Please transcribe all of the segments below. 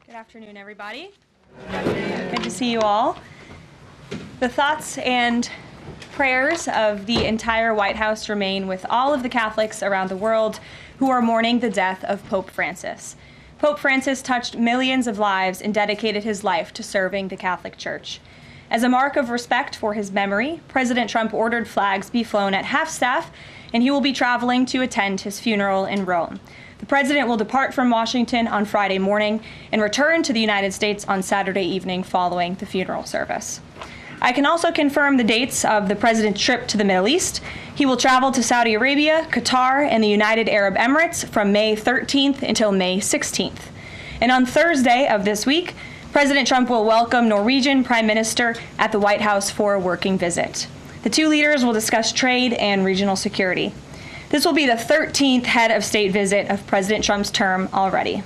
Good afternoon, everybody. Good to see you all. The thoughts and prayers of the entire White House remain with all of the Catholics around the world who are mourning the death of Pope Francis. Pope Francis touched millions of lives and dedicated his life to serving the Catholic Church. As a mark of respect for his memory, President Trump ordered flags be flown at half-staff, and he will be traveling to attend his funeral in Rome. The president will depart from Washington on Friday morning and return to the United States on Saturday evening following the funeral service. I can also confirm the dates of the president's trip to the Middle East. He will travel to Saudi Arabia, Qatar, and the United Arab Emirates from May 13th until May 16th. And on Thursday of this week, President Trump will welcome Norwegian Prime Minister at the White House for a working visit. The two leaders will discuss trade and regional security. This will be the 13th head of state visit of President Trump's term already.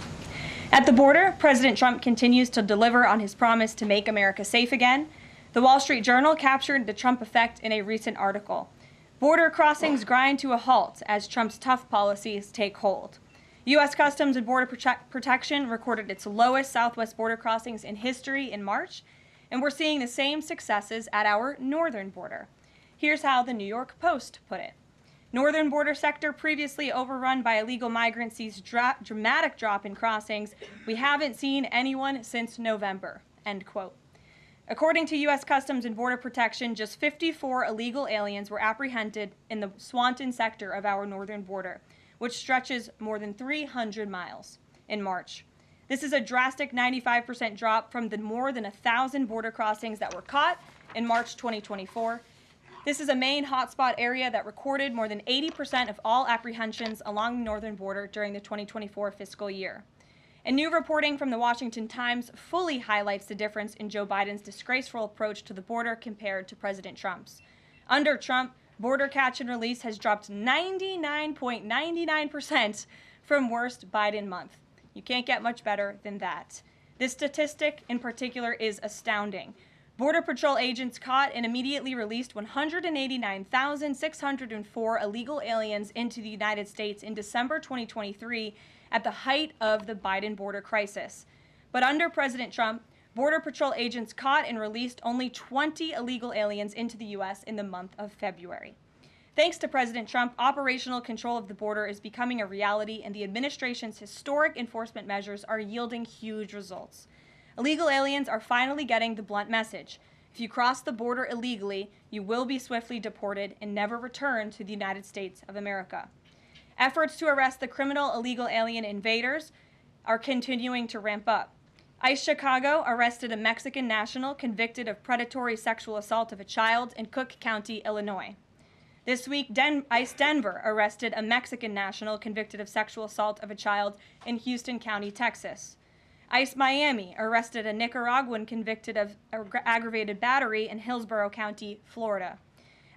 At the border, President Trump continues to deliver on his promise to make America safe again. The Wall Street Journal captured the Trump effect in a recent article. Border crossings grind to a halt as Trump's tough policies take hold. U.S. Customs and Border Protection recorded its lowest southwest border crossings in history in March, and we're seeing the same successes at our northern border. Here's how the New York Post put it. Northern border sector previously overrun by illegal migrants sees dramatic drop in crossings. We haven't seen anyone since November, end quote. According to U.S. Customs and Border Protection, just 54 illegal aliens were apprehended in the Swanton sector of our northern border, which stretches more than 300 miles in March. This is a drastic 95% drop from the more than 1,000 border crossings that were caught in March 2024. This is a main hotspot area that recorded more than 80% of all apprehensions along the northern border during the 2024 fiscal year. And new reporting from the Washington Times fully highlights the difference in Joe Biden's disgraceful approach to the border compared to President Trump's. Under Trump, border catch and release has dropped 99.99% from worst Biden month. You can't get much better than that. This statistic in particular is astounding. Border Patrol agents caught and immediately released 189,604 illegal aliens into the United States in December 2023 at the height of the Biden border crisis. But under President Trump, Border Patrol agents caught and released only 20 illegal aliens into the U.S. in the month of February. Thanks to President Trump, operational control of the border is becoming a reality, and the administration's historic enforcement measures are yielding huge results. Illegal aliens are finally getting the blunt message. If you cross the border illegally, you will be swiftly deported and never return to the United States of America. Efforts to arrest the criminal illegal alien invaders are continuing to ramp up. ICE Chicago arrested a Mexican national convicted of predatory sexual assault of a child in Cook County, Illinois. This week, ICE Denver arrested a Mexican national convicted of sexual assault of a child in Houston County, Texas. ICE Miami arrested a Nicaraguan convicted of aggravated battery in Hillsborough County, Florida.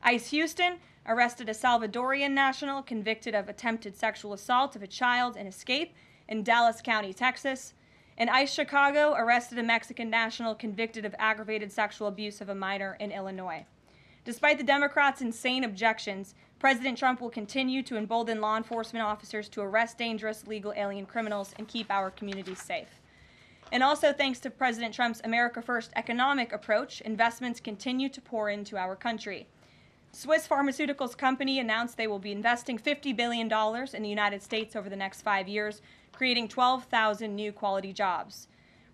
ICE Houston arrested a Salvadorian national convicted of attempted sexual assault of a child in Escape in Dallas County, Texas. And ICE Chicago arrested a Mexican national convicted of aggravated sexual abuse of a minor in Illinois. Despite the Democrats' insane objections, President Trump will continue to embolden law enforcement officers to arrest dangerous legal alien criminals and keep our communities safe. And also thanks to President Trump's America First economic approach, investments continue to pour into our country. Swiss pharmaceuticals company announced they will be investing $50 billion in the United States over the next 5 years, creating 12,000 new quality jobs.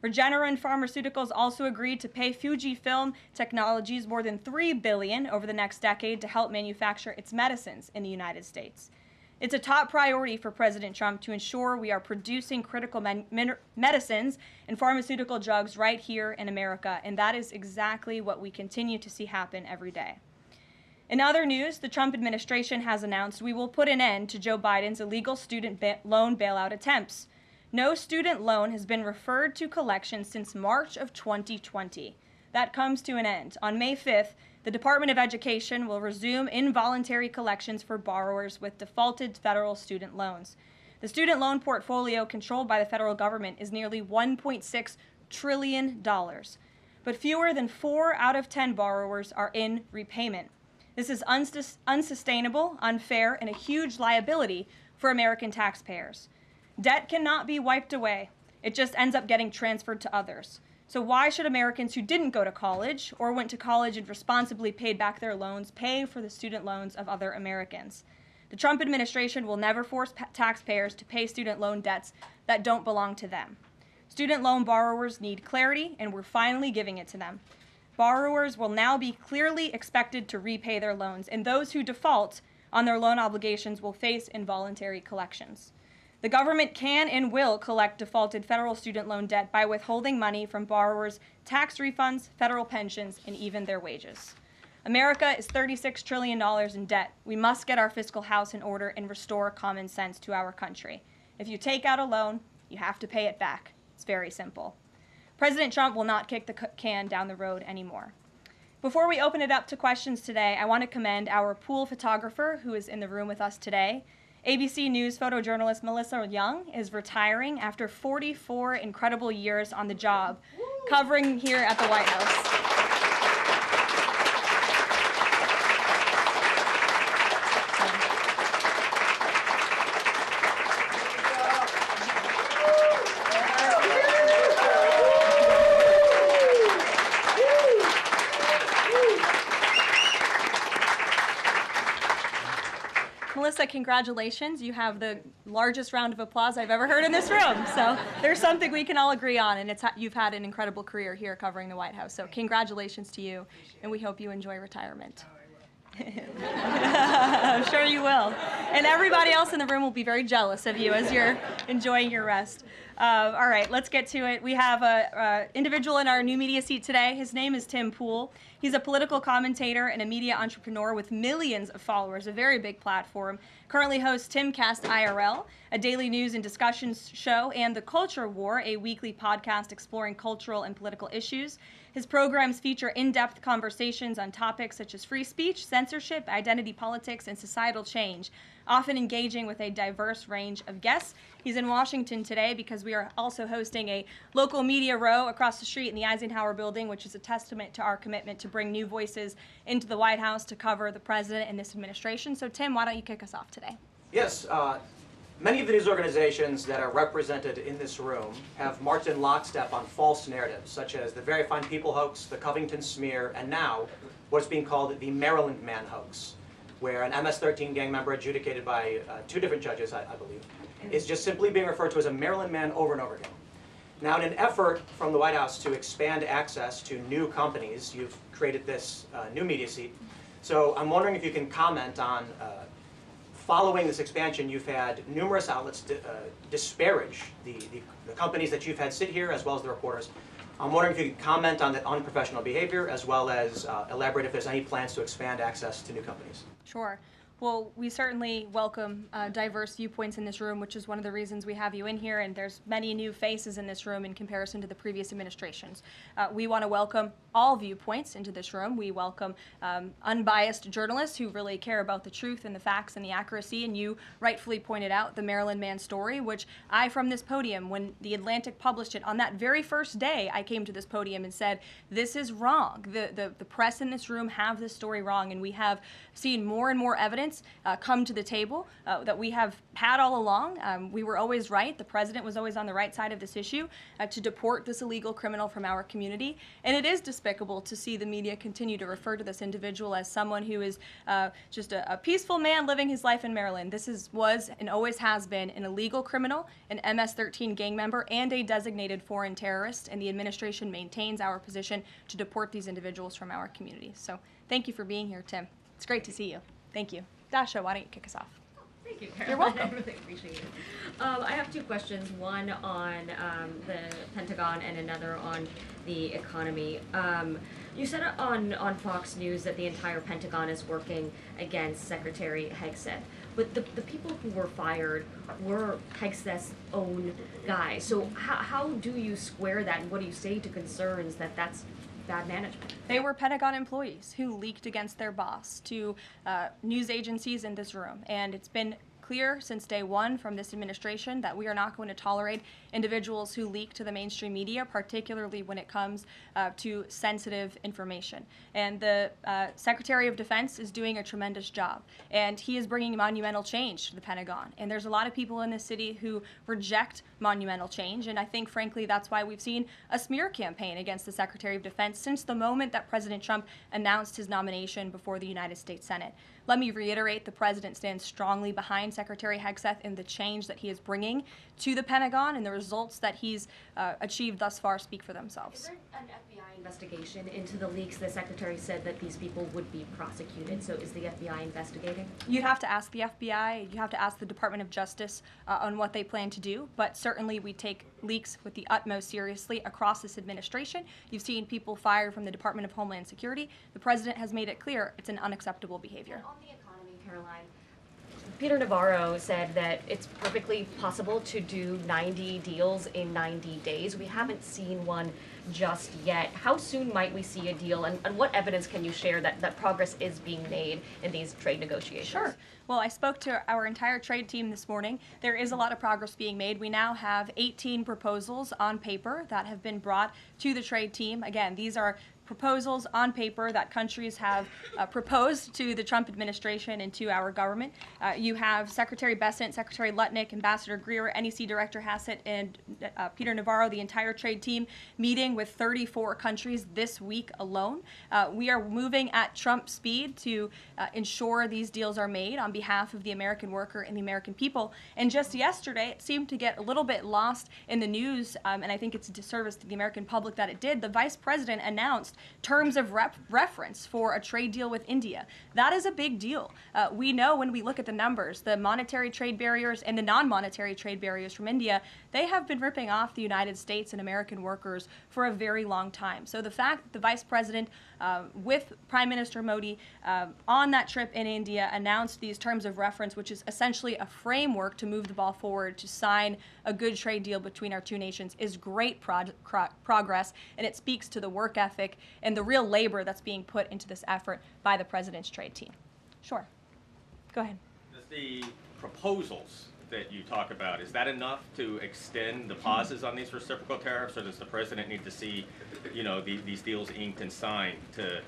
Regeneron Pharmaceuticals also agreed to pay Fujifilm Technologies more than $3 billion over the next decade to help manufacture its medicines in the United States. It's a top priority for President Trump to ensure we are producing critical medicines and pharmaceutical drugs right here in America, and that is exactly what we continue to see happen every day. In other news, the Trump administration has announced we will put an end to Joe Biden's illegal student loan bailout attempts. No student loan has been referred to collection since March of 2020. That comes to an end. On May 5th, the Department of Education will resume involuntary collections for borrowers with defaulted federal student loans. The student loan portfolio controlled by the federal government is nearly $1.6 trillion, but fewer than 4 out of 10 borrowers are in repayment. This is unsustainable, unfair, and a huge liability for American taxpayers. Debt cannot be wiped away. It just ends up getting transferred to others. So why should Americans who didn't go to college or went to college and responsibly paid back their loans pay for the student loans of other Americans? The Trump administration will never force taxpayers to pay student loan debts that don't belong to them. Student loan borrowers need clarity, and we're finally giving it to them. Borrowers will now be clearly expected to repay their loans, and those who default on their loan obligations will face involuntary collections. The government can and will collect defaulted federal student loan debt by withholding money from borrowers' tax refunds, federal pensions, and even their wages. America is $36 trillion in debt. We must get our fiscal house in order and restore common sense to our country. If you take out a loan, you have to pay it back. It's very simple. President Trump will not kick the can down the road anymore. Before we open it up to questions today, I want to commend our pool photographer who is in the room with us today. ABC News photojournalist Melissa Young is retiring after 44 incredible years on the job, covering here at the White House. Melissa, congratulations. You have the largest round of applause I've ever heard in this room. So there's something we can all agree on, and you've had an incredible career here covering the White House. So congratulations to you, and we hope you enjoy retirement. I'm sure you will. And everybody else in the room will be very jealous of you as you're enjoying your rest. All right, let's get to it. We have an individual in our new media seat today. His name is Tim Pool. He's a political commentator and a media entrepreneur with millions of followers, a very big platform. Currently hosts Timcast IRL, a daily news and discussions show, and The Culture War, a weekly podcast exploring cultural and political issues. His programs feature in-depth conversations on topics such as free speech, censorship, identity politics, and societal change, often engaging with a diverse range of guests. He's in Washington today because we are also hosting a local media row across the street in the Eisenhower Building, which is a testament to our commitment to bring new voices into the White House to cover the president and this administration. So, Tim, why don't you kick us off today? Yes. Many of the news organizations that are represented in this room have marched in lockstep on false narratives, such as the Very Fine People hoax, the Covington smear, and now what's being called the Maryland Man hoax, where an MS-13 gang member adjudicated by two different judges, I believe, is just simply being referred to as a Maryland Man over and over again. Now, in an effort from the White House to expand access to new companies, you've created this new media seat. So I'm wondering if you can comment on following this expansion, you've had numerous outlets disparage the companies that you've had sit here, as well as the reporters. I'm wondering if you could comment on the unprofessional behavior, as well as elaborate if there's any plans to expand access to new companies. Sure. Well, we certainly welcome diverse viewpoints in this room, which is one of the reasons we have you in here, and there's many new faces in this room in comparison to the previous administrations. We want to welcome all viewpoints into this room. We welcome unbiased journalists who really care about the truth and the facts and the accuracy, and you rightfully pointed out the Maryland Man story, which I, from this podium, when The Atlantic published it, on that very first day, I came to this podium and said, this is wrong. The press in this room have this story wrong, and we have seen more and more evidence come to the table that we have had all along. We were always right. The president was always on the right side of this issue to deport this illegal criminal from our community. And it is despicable to see the media continue to refer to this individual as someone who is just a peaceful man living his life in Maryland. This was and always has been an illegal criminal, an MS-13 gang member, and a designated foreign terrorist. And the administration maintains our position to deport these individuals from our community. So thank you for being here, Tim. It's great to see you. Thank you. Dasha, why don't you kick us off? Thank you, Karoline. You're welcome. I really appreciate it. I have two questions, one on the Pentagon and another on the economy. You said on Fox News that the entire Pentagon is working against Secretary Hegseth, but the people who were fired were Hegseth's own guys. So how do you square that, and what do you say to concerns that that's bad management? They were Pentagon employees who leaked against their boss to news agencies in this room, and it's been clear since day one from this administration that we are not going to tolerate individuals who leak to the mainstream media, particularly when it comes to sensitive information. And the Secretary of Defense is doing a tremendous job, and he is bringing monumental change to the Pentagon. And there's a lot of people in this city who reject monumental change, and I think, frankly, that's why we've seen a smear campaign against the Secretary of Defense since the moment that President Trump announced his nomination before the United States Senate. Let me reiterate, the president stands strongly behind Secretary Hegseth in the change that he is bringing to the Pentagon, and the results that he's achieved thus far speak for themselves. Is there an FBI investigation into the leaks? The Secretary said that these people would be prosecuted, so is the FBI investigating? You'd have to ask the FBI, you have to ask the Department of Justice on what they plan to do, but certainly we take leaks with the utmost seriously across this administration. You've seen people fired from the Department of Homeland Security. The president has made it clear it's an unacceptable behavior. And on the economy, Karoline, Peter Navarro said that it's perfectly possible to do 90 deals in 90 days. We haven't seen one just yet. How soon might we see a deal, and what evidence can you share that progress is being made in these trade negotiations? Sure. Well, I spoke to our entire trade team this morning. There is a lot of progress being made. We now have 18 proposals on paper that have been brought to the trade team. Again, these are proposals on paper that countries have proposed to the Trump administration and to our government. You have Secretary Bessent, Secretary Lutnick, Ambassador Greer, NEC Director Hassett, and Peter Navarro, the entire trade team, meeting with 34 countries this week alone. We are moving at Trump speed to ensure these deals are made on behalf of the American worker and the American people. And just yesterday, it seemed to get a little bit lost in the news, and I think it's a disservice to the American public that it did. The Vice President announced terms of reference for a trade deal with India. That is a big deal. We know when we look at the numbers, the monetary trade barriers and the non-monetary trade barriers from India, they have been ripping off the United States and American workers for a very long time. So the fact that the Vice President with Prime Minister Modi on that trip in India announced these terms of reference, which is essentially a framework to move the ball forward to sign a good trade deal between our two nations, is great progress, and it speaks to the work ethic and the real labor that's being put into this effort by the president's trade team. Sure. Go ahead. The proposals that you talk about, is that enough to extend the pauses on these reciprocal tariffs, or does the president need to see, these deals inked and signed to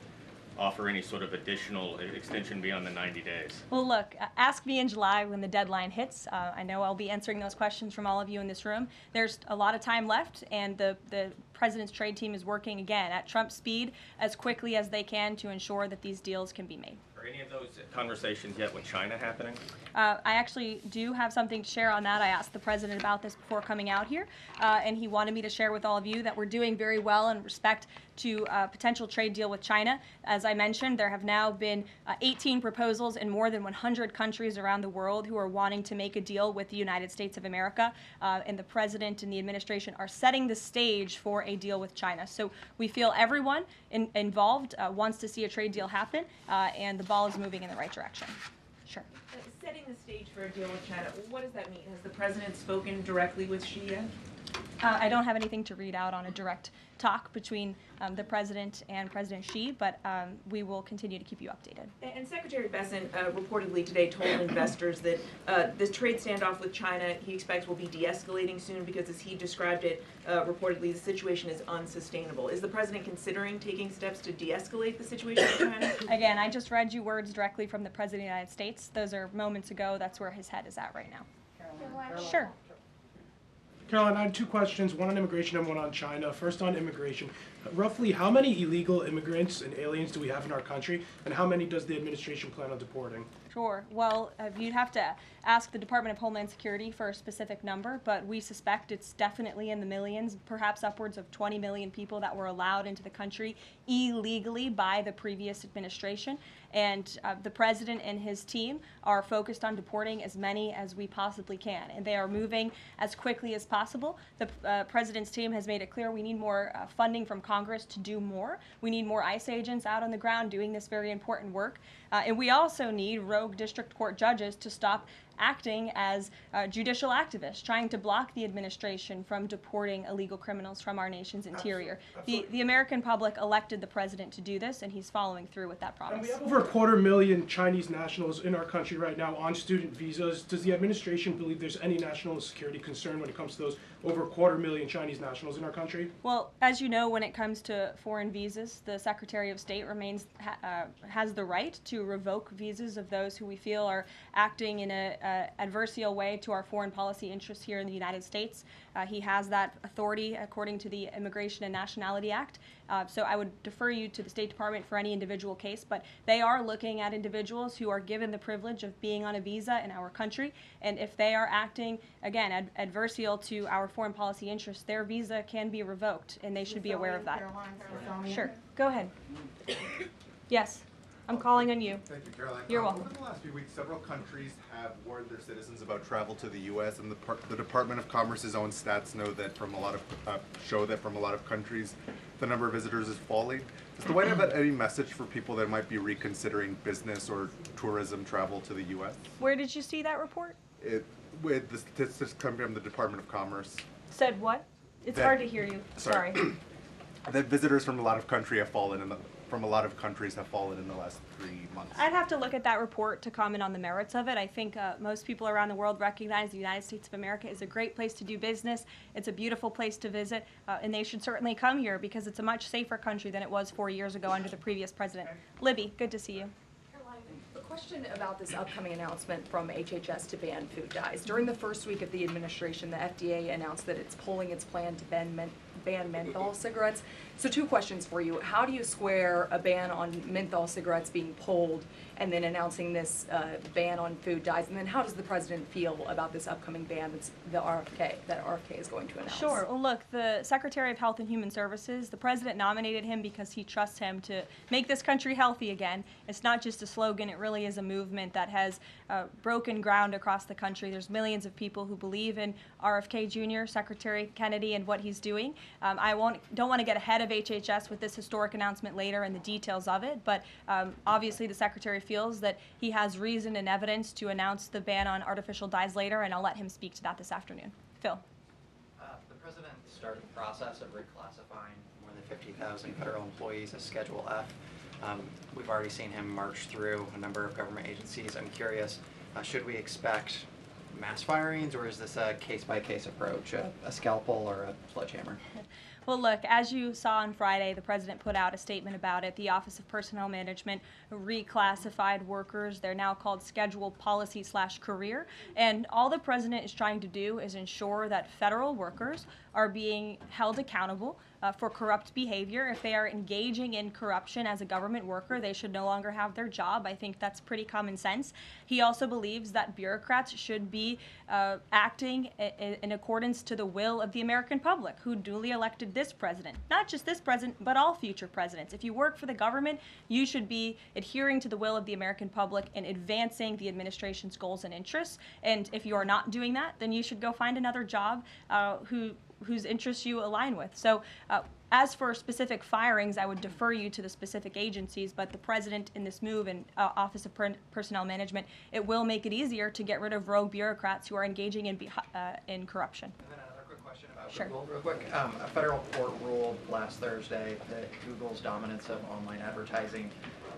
offer any sort of additional extension beyond the 90 days? Well, look, ask me in July when the deadline hits. I know I'll be answering those questions from all of you in this room. There's a lot of time left, and the president's trade team is working, again, at Trump speed as quickly as they can to ensure that these deals can be made. Are any of those conversations yet with China happening? I actually do have something to share on that. I asked the president about this before coming out here, and he wanted me to share with all of you that we're doing very well in respect to a potential trade deal with China. As I mentioned, there have now been 18 proposals in more than 100 countries around the world who are wanting to make a deal with the United States of America, and the president and the administration are setting the stage for a deal with China. So we feel everyone involved wants to see a trade deal happen, and the ball is moving in the right direction. Sure. Setting the stage for a deal with China, what does that mean? Has the president spoken directly with Xi yet? I don't have anything to read out on a direct talk between the president and President Xi, but we will continue to keep you updated. And Secretary Bessent reportedly today told investors that this trade standoff with China he expects will be de-escalating soon because, as he described it, reportedly the situation is unsustainable. Is the president considering taking steps to de-escalate the situation with China? Again, I just read you words directly from the President of the United States. Those are moments ago. That's where his head is at right now. Karoline. Sure. Karoline, I had two questions, one on immigration and one on China. First on immigration. Roughly how many illegal immigrants and aliens do we have in our country, and how many does the administration plan on deporting? Sure. Well, you'd have to ask the Department of Homeland Security for a specific number, but we suspect it's definitely in the millions, perhaps upwards of 20 million people that were allowed into the country illegally by the previous administration. And the president and his team are focused on deporting as many as we possibly can, and they are moving as quickly as possible. The president's team has made it clear we need more funding from Congress to do more. We need more ICE agents out on the ground doing this very important work. And we also need rogue district court judges to stop acting as judicial activists, trying to block the administration from deporting illegal criminals from our nation's interior. The American public elected the president to do this, and he's following through with that promise. And we have over 250,000 Chinese nationals in our country right now on student visas. Does the administration believe there's any national security concern when it comes to those over 250,000 Chinese nationals in our country? Well, as you know, when it comes to foreign visas, the Secretary of State has the right to revoke visas of those who we feel are acting in a adversarial way to our foreign policy interests here in the United States. He has that authority according to the Immigration and Nationality Act. So I would defer you to the State Department for any individual case, but they are looking at individuals who are given the privilege of being on a visa in our country, and if they are acting, again, adversarial to our foreign policy interests, their visa can be revoked, and they should be aware of that. Caroline. Sure, go ahead. Yes, I'm calling on you. Thank you, Caroline. You're welcome. Over the last few weeks, several countries have warned their citizens about travel to the U.S., and the Department of Commerce's own stats know that show that from a lot of countries, the number of visitors is falling. Does the White House have any message for people that might be reconsidering business or tourism travel to the U.S.? Where did you see that report? With the statistics coming from the Department of Commerce, Said what? It's hard to hear you. Sorry. that visitors from a lot of countries have fallen in the last 3 months. I'd have to look at that report to comment on the merits of it. I think most people around the world recognize the United States of America is a great place to do business. It's a beautiful place to visit, and they should certainly come here because it's a much safer country than it was 4 years ago under the previous president. Libby, good to see you. A question about this upcoming announcement from HHS to ban food dyes. During the first week of the administration, the FDA announced that it's pulling its plan to ban menthol cigarettes. So 2 questions for you. How do you square a ban on menthol cigarettes being pulled and then announcing this ban on food dyes? And then how does the president feel about this upcoming ban that RFK is going to announce? Sure. Well, look, the Secretary of Health and Human Services, the president nominated him because he trusts him to make this country healthy again. It's not just a slogan. It really is a movement that has broken ground across the country. There's millions of people who believe in RFK Jr., Secretary Kennedy, and what he's doing. I don't want to get ahead of HHS with this historic announcement later and the details of it, but obviously the Secretary feels that he has reason and evidence to announce the ban on artificial dyes later, and I'll let him speak to that this afternoon. Phil. The president started the process of reclassifying more than 50,000 federal employees as Schedule F. We've already seen him march through a number of government agencies. I'm curious, should we expect mass firings, or is this a case-by-case approach, a scalpel or a sledgehammer? Well, look, as you saw on Friday, the president put out a statement about it. The Office of Personnel Management reclassified workers. They're now called Scheduled Policy/Career. And all the president is trying to do is ensure that federal workers are being held accountable for corrupt behavior. If they are engaging in corruption as a government worker, they should no longer have their job. I think that's pretty common sense. He also believes that bureaucrats should be acting in accordance to the will of the American public, who duly elected this president. Not just this president, but all future presidents. If you work for the government, you should be adhering to the will of the American public and advancing the administration's goals and interests. And if you are not doing that, then you should go find another job whose interests you align with. So as for specific firings, I would defer you to the specific agencies, but the president in this move and Office of Personnel Management, it will make it easier to get rid of rogue bureaucrats who are engaging in corruption. And then another quick question about Sure. Google, real quick. A federal court ruled last Thursday that Google's dominance of online advertising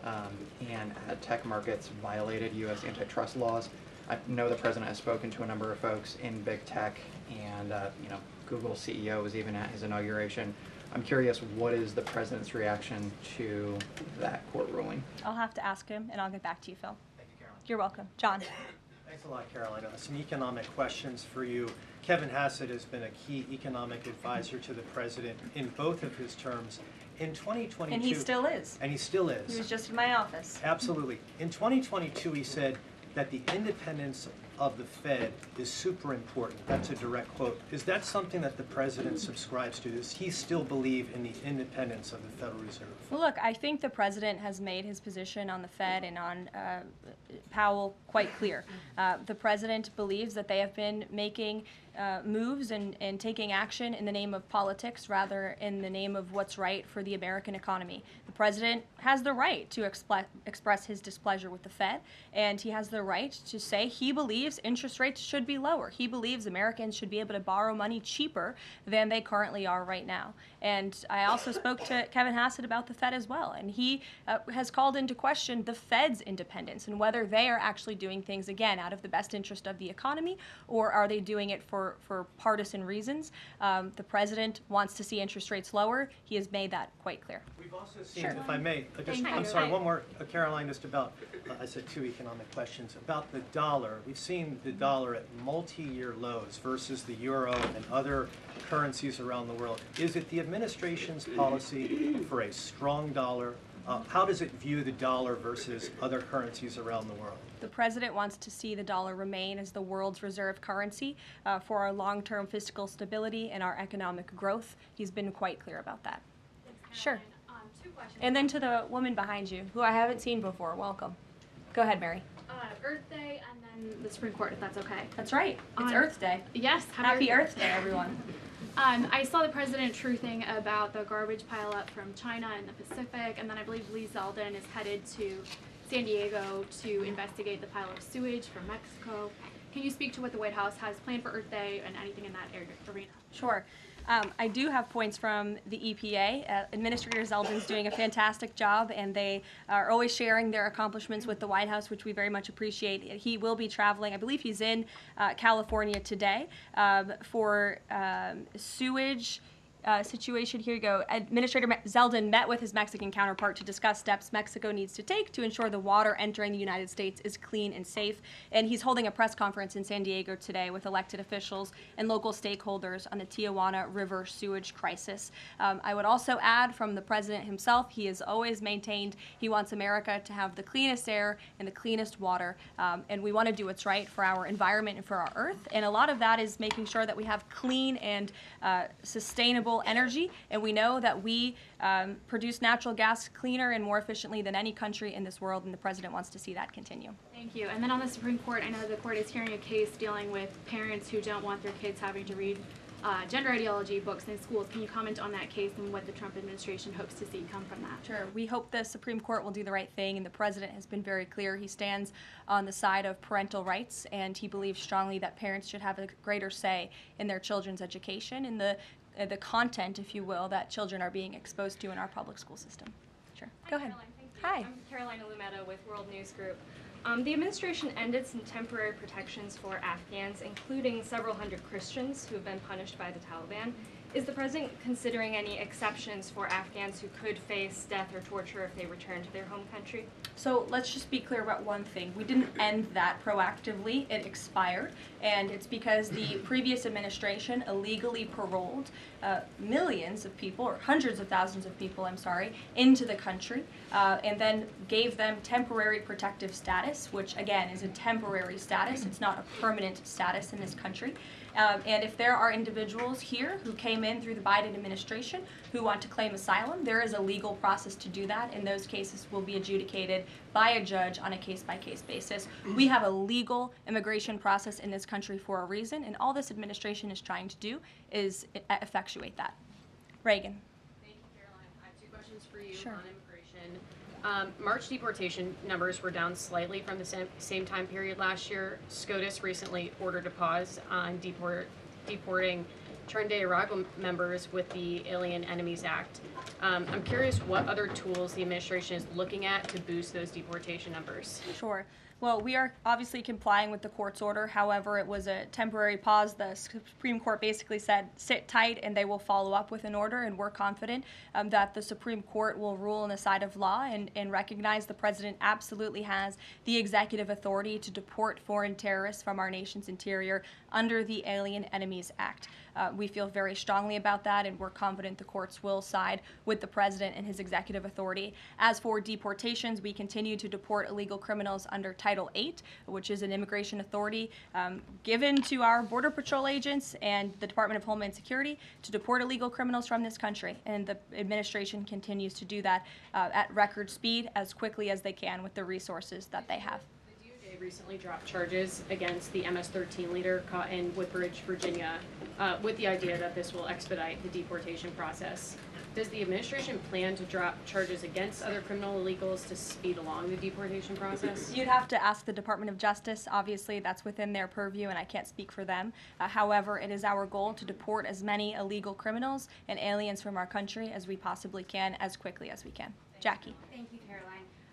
and ad tech markets violated U.S. antitrust laws. I know the president has spoken to a number of folks in big tech, and Google's CEO was even at his inauguration. I'm curious, what is the president's reaction to that court ruling? I'll have to ask him, and I'll get back to you, Phil. Thank you, Caroline. You're welcome. John. Thanks a lot, Caroline. Some economic questions for you. Kevin Hassett has been a key economic advisor to the president in both of his terms. In 2022... And he still is. And he still is. He was just in my office. Absolutely. In 2022, he said that the independence of the Fed is super important. That's a direct quote. Is that something that the president subscribes to? Does he still believe in the independence of the Federal Reserve? Well, look, I think the president has made his position on the Fed and on Powell quite clear. The president believes that they have been making moves and taking action in the name of politics rather in the name of what's right for the American economy. The president has the right to express his displeasure with the Fed, and he has the right to say he believes interest rates should be lower. He believes Americans should be able to borrow money cheaper than they currently are right now. And I also spoke to Kevin Hassett about the Fed as well, and he has called into question the Fed's independence and whether they are actually doing things, again, out of the best interest of the economy, or are they doing it for partisan reasons. The president wants to see interest rates lower. He has made that quite clear. We've also seen, Sure. if I may, I'm sorry, one more, Caroline, just about, I said 2 economic questions, about the dollar. We've seen the dollar at multi-year lows versus the euro and other currencies around the world. Is it the administration's policy for a strong dollar? How does it view the dollar versus other currencies around the world? The president wants to see the dollar remain as the world's reserve currency for our long-term fiscal stability and our economic growth. He's been quite clear about that. Thanks, Sure. Caroline. 2 questions. And then to the woman behind you, who I haven't seen before, welcome. Go ahead, Mary. Earth Day and then the Supreme Court, if that's okay. That's right. It's On- Earth Day. Yes. Happy Earth Day, everyone. I saw the president truthing about the garbage pileup from China in the Pacific, and then I believe Lee Zeldin is headed to San Diego to investigate the pile of sewage from Mexico. Can you speak to what the White House has planned for Earth Day and anything in that arena? Sure. I do have points from the EPA. Administrator Zeldin's doing a fantastic job, and they are always sharing their accomplishments with the White House, which we very much appreciate. He will be traveling, I believe he's in California today, for sewage situation. Here you go. Administrator Zeldin met with his Mexican counterpart to discuss steps Mexico needs to take to ensure the water entering the United States is clean and safe. And he's holding a press conference in San Diego today with elected officials and local stakeholders on the Tijuana River sewage crisis. I would also add from the president himself, he has always maintained he wants America to have the cleanest air and the cleanest water. And we want to do what's right for our environment and for our earth. And a lot of that is making sure that we have clean and sustainable energy, and we know that we produce natural gas cleaner and more efficiently than any country in this world, and the president wants to see that continue. Thank you. And then on the Supreme Court, I know the court is hearing a case dealing with parents who don't want their kids having to read gender ideology books in schools. Can you comment on that case and what the Trump administration hopes to see come from that? Sure. We hope the Supreme Court will do the right thing, and the president has been very clear. He stands on the side of parental rights, and he believes strongly that parents should have a greater say in their children's education and the content, if you will, that children are being exposed to in our public school system. Sure. Go ahead. Caroline, thank you. Hi. I'm Karoline with World News Group. The administration ended some temporary protections for Afghans, including several hundred Christians who have been punished by the Taliban. Is the president considering any exceptions for Afghans who could face death or torture if they return to their home country? So let's just be clear about one thing. We didn't end that proactively. It expired, and it's because the previous administration illegally paroled millions of people, or hundreds of thousands of people, I'm sorry, into the country, and then gave them temporary protective status, which again is a temporary status. It's not a permanent status in this country. And if there are individuals here who came in through the Biden administration who want to claim asylum, there is a legal process to do that, and those cases will be adjudicated by a judge on a case-by-case basis. We have a legal immigration process in this country for a reason, and all this administration is trying to do is effectuate that. Reagan. Thank you, Caroline. I have 2 questions for you Sure. on immigration. March deportation numbers were down slightly from the same time period last year. SCOTUS recently ordered a pause on deporting Trinidad and Tobago members with the Alien Enemies Act. I'm curious what other tools the administration is looking at to boost those deportation numbers. Sure. Well, we are obviously complying with the court's order. However, it was a temporary pause. The Supreme Court basically said, sit tight, and they will follow up with an order, and we're confident that the Supreme Court will rule on the side of law and recognize the president absolutely has the executive authority to deport foreign terrorists from our nation's interior under the Alien Enemies Act. We feel very strongly about that, and we're confident the courts will side with the president and his executive authority. As for deportations, we continue to deport illegal criminals under Title VIII, which is an immigration authority given to our Border Patrol agents and the Department of Homeland Security to deport illegal criminals from this country. And the administration continues to do that at record speed as quickly as they can with the resources that they have. The DOJ They recently dropped charges against the MS-13 leader caught in Woodbridge, Virginia, with the idea that this will expedite the deportation process. Does the administration plan to drop charges against other criminal illegals to speed along the deportation process? You'd have to ask the Department of Justice. Obviously, that's within their purview, and I can't speak for them. However, it is our goal to deport as many illegal criminals and aliens from our country as we possibly can, as quickly as we can. Jackie. Thank you, Caroline.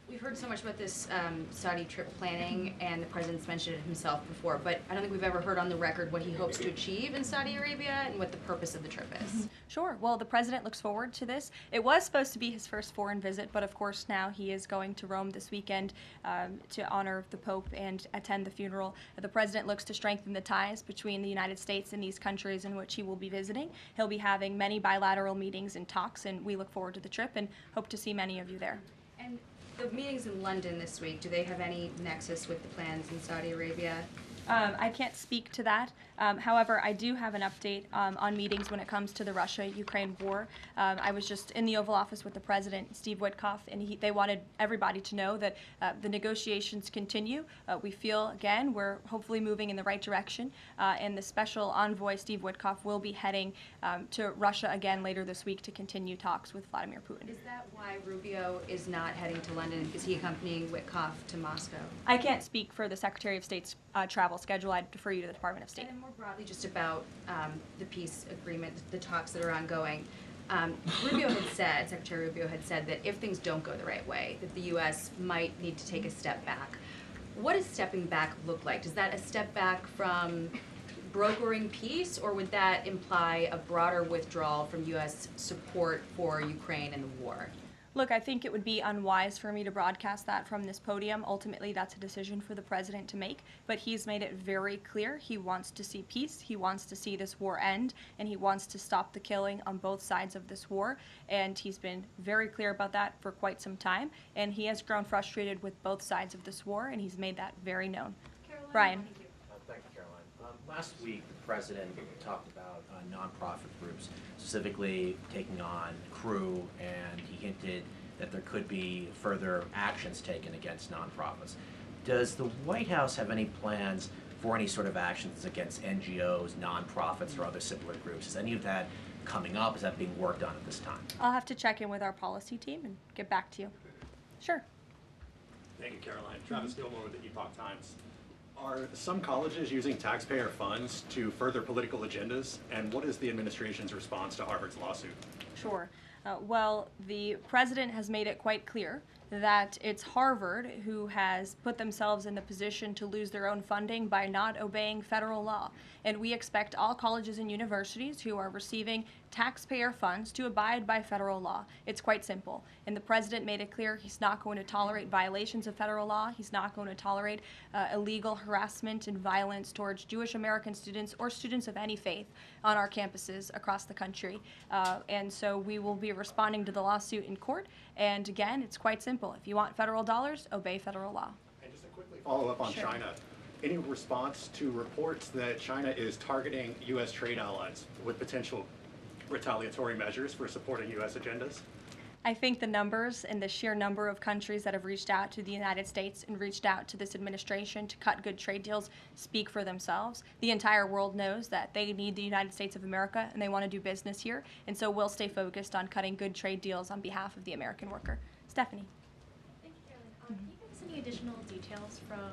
We've heard so much about this Saudi trip planning, and the president's mentioned it himself before, but I don't think we've ever heard on the record what he hopes to achieve in Saudi Arabia and what the purpose of the trip is. Sure. Well, the president looks forward to this. It was supposed to be his first foreign visit, but of course now he is going to Rome this weekend to honor the Pope and attend the funeral. The president looks to strengthen the ties between the United States and these countries in which he will be visiting. He'll be having many bilateral meetings and talks, and we look forward to the trip and hope to see many of you there. And the meetings in London this week, do they have any nexus with the plans in Saudi Arabia? I can't speak to that. However, I do have an update on meetings when it comes to the Russia-Ukraine war. I was just in the Oval Office with the President, Steve Witkoff, and they wanted everybody to know that the negotiations continue. We feel, again, we're hopefully moving in the right direction, and the special envoy, Steve Witkoff, will be heading to Russia again later this week to continue talks with Vladimir Putin. Is that why Rubio is not heading to London? Is he accompanying Witkoff to Moscow? I can't speak for the Secretary of State's travel schedule. I'd defer you to the Department of State. And more broadly, just about the peace agreement, the talks that are ongoing. Rubio had said, Secretary Rubio had said that if things don't go the right way, that the U.S. might need to take a step back. What does stepping back look like? Is that a step back from brokering peace, or would that imply a broader withdrawal from U.S. support for Ukraine and the war? Look, I think it would be unwise for me to broadcast that from this podium. Ultimately, that's a decision for the president to make, but he's made it very clear he wants to see peace, he wants to see this war end, and he wants to stop the killing on both sides of this war, and he's been very clear about that for quite some time, and he has grown frustrated with both sides of this war, and he's made that very known. Caroline, Brian. Thank you, Caroline. Last week, the president talked about nonprofit groups, specifically taking on crew, and he hinted that there could be further actions taken against nonprofits. Does the White House have any plans for any sort of actions against NGOs, nonprofits, or other similar groups? Is any of that coming up? Is that being worked on at this time? I'll have to check in with our policy team and get back to you. Sure. Thank you, Caroline. Travis Gilmore with the Epoch Times. Are some colleges using taxpayer funds to further political agendas? And what is the administration's response to Harvard's lawsuit? Sure. Well, the president has made it quite clear that it's Harvard who has put themselves in the position to lose their own funding by not obeying federal law. And we expect all colleges and universities who are receiving taxpayer funds to abide by federal law. It's quite simple. And the president made it clear he's not going to tolerate violations of federal law. He's not going to tolerate illegal harassment and violence towards Jewish American students or students of any faith on our campuses across the country. And so we will be responding to the lawsuit in court. And again, it's quite simple. If you want federal dollars, obey federal law. And just a quickly follow up on China. Any response to reports that China is targeting U.S. trade allies with potential retaliatory measures for supporting U.S. agendas? I think the numbers and the sheer number of countries that have reached out to the United States and reached out to this administration to cut good trade deals speak for themselves. The entire world knows that they need the United States of America and they want to do business here, and so we'll stay focused on cutting good trade deals on behalf of the American worker. Stephanie. Thank you, Caroline. Can you give us any additional details from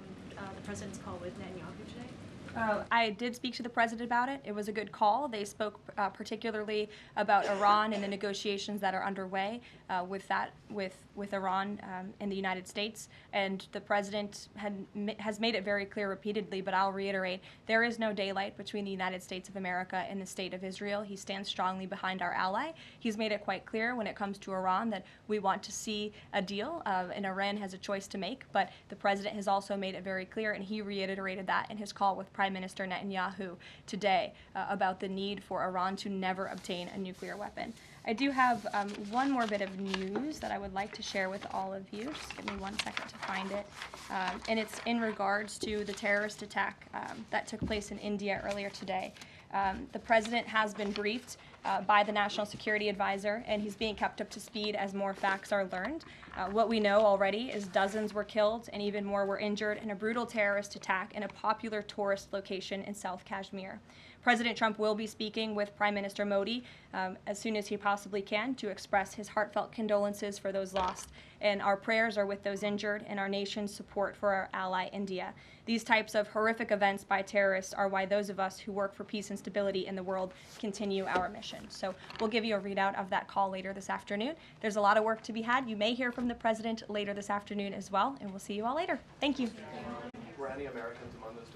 the president's call with Netanyahu today? I did speak to the president about it. It was a good call. They spoke particularly about Iran and the negotiations that are underway with Iran and the United States. And the president has made it very clear repeatedly, but I'll reiterate, there is no daylight between the United States of America and the state of Israel. He stands strongly behind our ally. He's made it quite clear when it comes to Iran that we want to see a deal, and Iran has a choice to make. But the president has also made it very clear, and he reiterated that in his call with Prime Minister Netanyahu today about the need for Iran to never obtain a nuclear weapon. I do have one more bit of news that I would like to share with all of you. Just give me 1 second to find it. And it's in regards to the terrorist attack that took place in India earlier today. The president has been briefed by the National Security Advisor, and he's being kept up to speed as more facts are learned. What we know already is dozens were killed and even more were injured in a brutal terrorist attack in a popular tourist location in South Kashmir. President Trump will be speaking with Prime Minister Modi as soon as he possibly can to express his heartfelt condolences for those lost. And our prayers are with those injured and our nation's support for our ally, India. These types of horrific events by terrorists are why those of us who work for peace and stability in the world continue our mission. So we'll give you a readout of that call later this afternoon. There's a lot of work to be had. You may hear from the president later this afternoon as well, and we'll see you all later. Thank you. Were any Americans among those